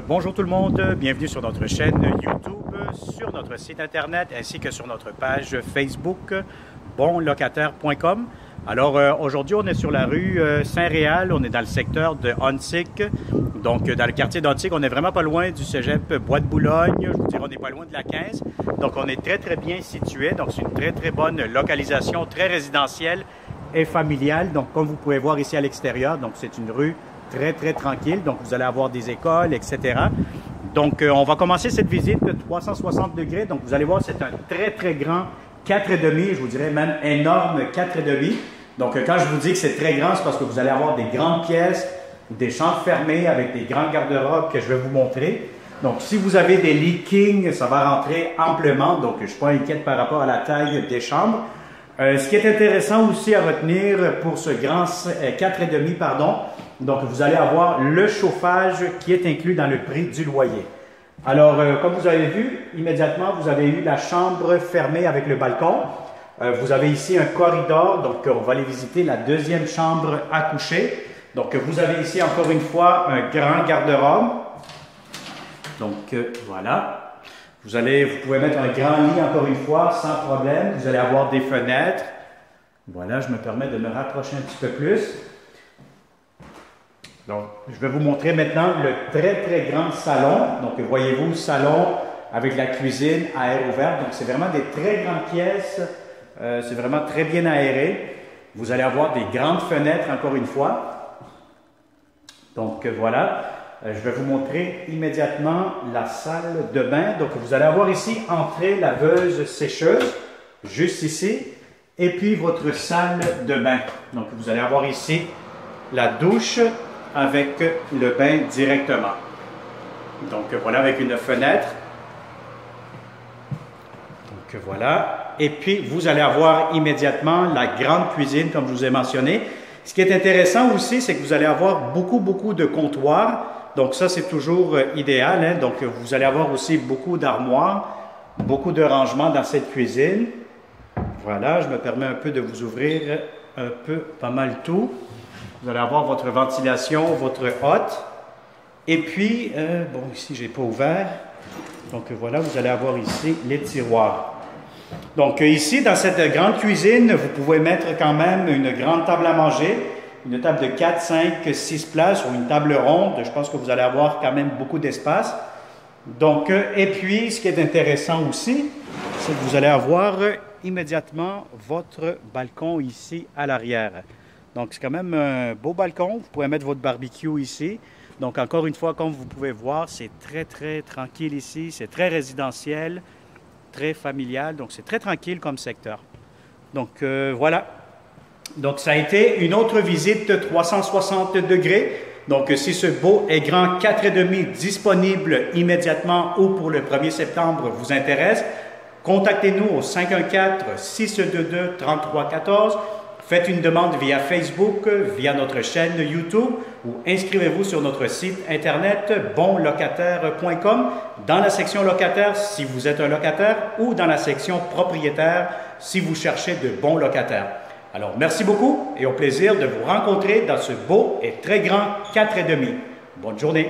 Bonjour tout le monde, bienvenue sur notre chaîne YouTube, sur notre site internet ainsi que sur notre page Facebook bonlocataire.com. Alors aujourd'hui on est sur la rue Saint-Réal, on est dans le secteur de Huntsic, donc dans le quartier d'Huntsic, on est vraiment pas loin du cégep Bois de Boulogne, je vous dirais on n'est pas loin de la 15, donc on est très bien situé, donc c'est une très bonne localisation, très résidentielle et familiale, donc comme vous pouvez voir ici à l'extérieur, donc c'est une rue très tranquille, donc vous allez avoir des écoles, etc. Donc on va commencer cette visite de 360 degrés, donc vous allez voir c'est un très grand 4,5, je vous dirais même énorme 4,5. Donc quand je vous dis que c'est très grand, c'est parce que vous allez avoir des grandes pièces, des chambres fermées avec des grands garde-robes que je vais vous montrer. Donc si vous avez des lits king, ça va rentrer amplement, donc je ne suis pas inquiète par rapport à la taille des chambres. Ce qui est intéressant aussi à retenir pour ce grand 4,5, pardon, donc vous allez avoir le chauffage qui est inclus dans le prix du loyer. Alors, comme vous avez vu, immédiatement, vous avez eu la chambre fermée avec le balcon. Vous avez ici un corridor, donc on va aller visiter la deuxième chambre à coucher. Donc, vous avez ici encore une fois un grand garde-robe. Donc, voilà. Vous pouvez mettre un grand lit encore une fois sans problème. Vous allez avoir des fenêtres. Voilà, je me permets de me rapprocher un petit peu plus. Donc, je vais vous montrer maintenant le très grand salon. Donc, voyez-vous le salon avec la cuisine à air ouvert. Donc, c'est vraiment des très grandes pièces. C'est vraiment très bien aéré. Vous allez avoir des grandes fenêtres encore une fois. Donc, voilà. Je vais vous montrer immédiatement la salle de bain. Donc, vous allez avoir ici entrée laveuse sécheuse, juste ici. Et puis, votre salle de bain. Donc, vous allez avoir ici la douche avec le bain directement. Donc voilà, avec une fenêtre. Donc voilà. Et puis vous allez avoir immédiatement la grande cuisine, comme je vous ai mentionné. Ce qui est intéressant aussi, c'est que vous allez avoir beaucoup de comptoirs. Donc ça, c'est toujours idéal, hein? Donc vous allez avoir aussi beaucoup d'armoires, beaucoup de rangements dans cette cuisine. Voilà, je me permets un peu de vous ouvrir un peu, pas mal tout. Vous allez avoir votre ventilation, votre hotte. Et puis, bon, ici, je n'ai pas ouvert. Donc, voilà, vous allez avoir ici les tiroirs. Donc, ici, dans cette grande cuisine, vous pouvez mettre quand même une grande table à manger. Une table de 4, 5, 6 places ou une table ronde. Je pense que vous allez avoir quand même beaucoup d'espace. Donc, et puis, ce qui est intéressant aussi, c'est que vous allez avoir immédiatement votre balcon ici à l'arrière. Donc, c'est quand même un beau balcon. Vous pouvez mettre votre barbecue ici. Donc, encore une fois, comme vous pouvez voir, c'est très tranquille ici. C'est très résidentiel, très familial. Donc, c'est très tranquille comme secteur. Donc, voilà. Donc, ça a été une autre visite 360 degrés. Donc, si ce beau et grand 4,5 disponible immédiatement ou pour le 1er septembre vous intéresse, contactez-nous au 514-622-3314. Faites une demande via Facebook, via notre chaîne YouTube ou inscrivez-vous sur notre site internet bonlocataire.com dans la section locataire si vous êtes un locataire ou dans la section propriétaire si vous cherchez de bons locataires. Alors, merci beaucoup et au plaisir de vous rencontrer dans ce beau et très grand 4,5. Bonne journée!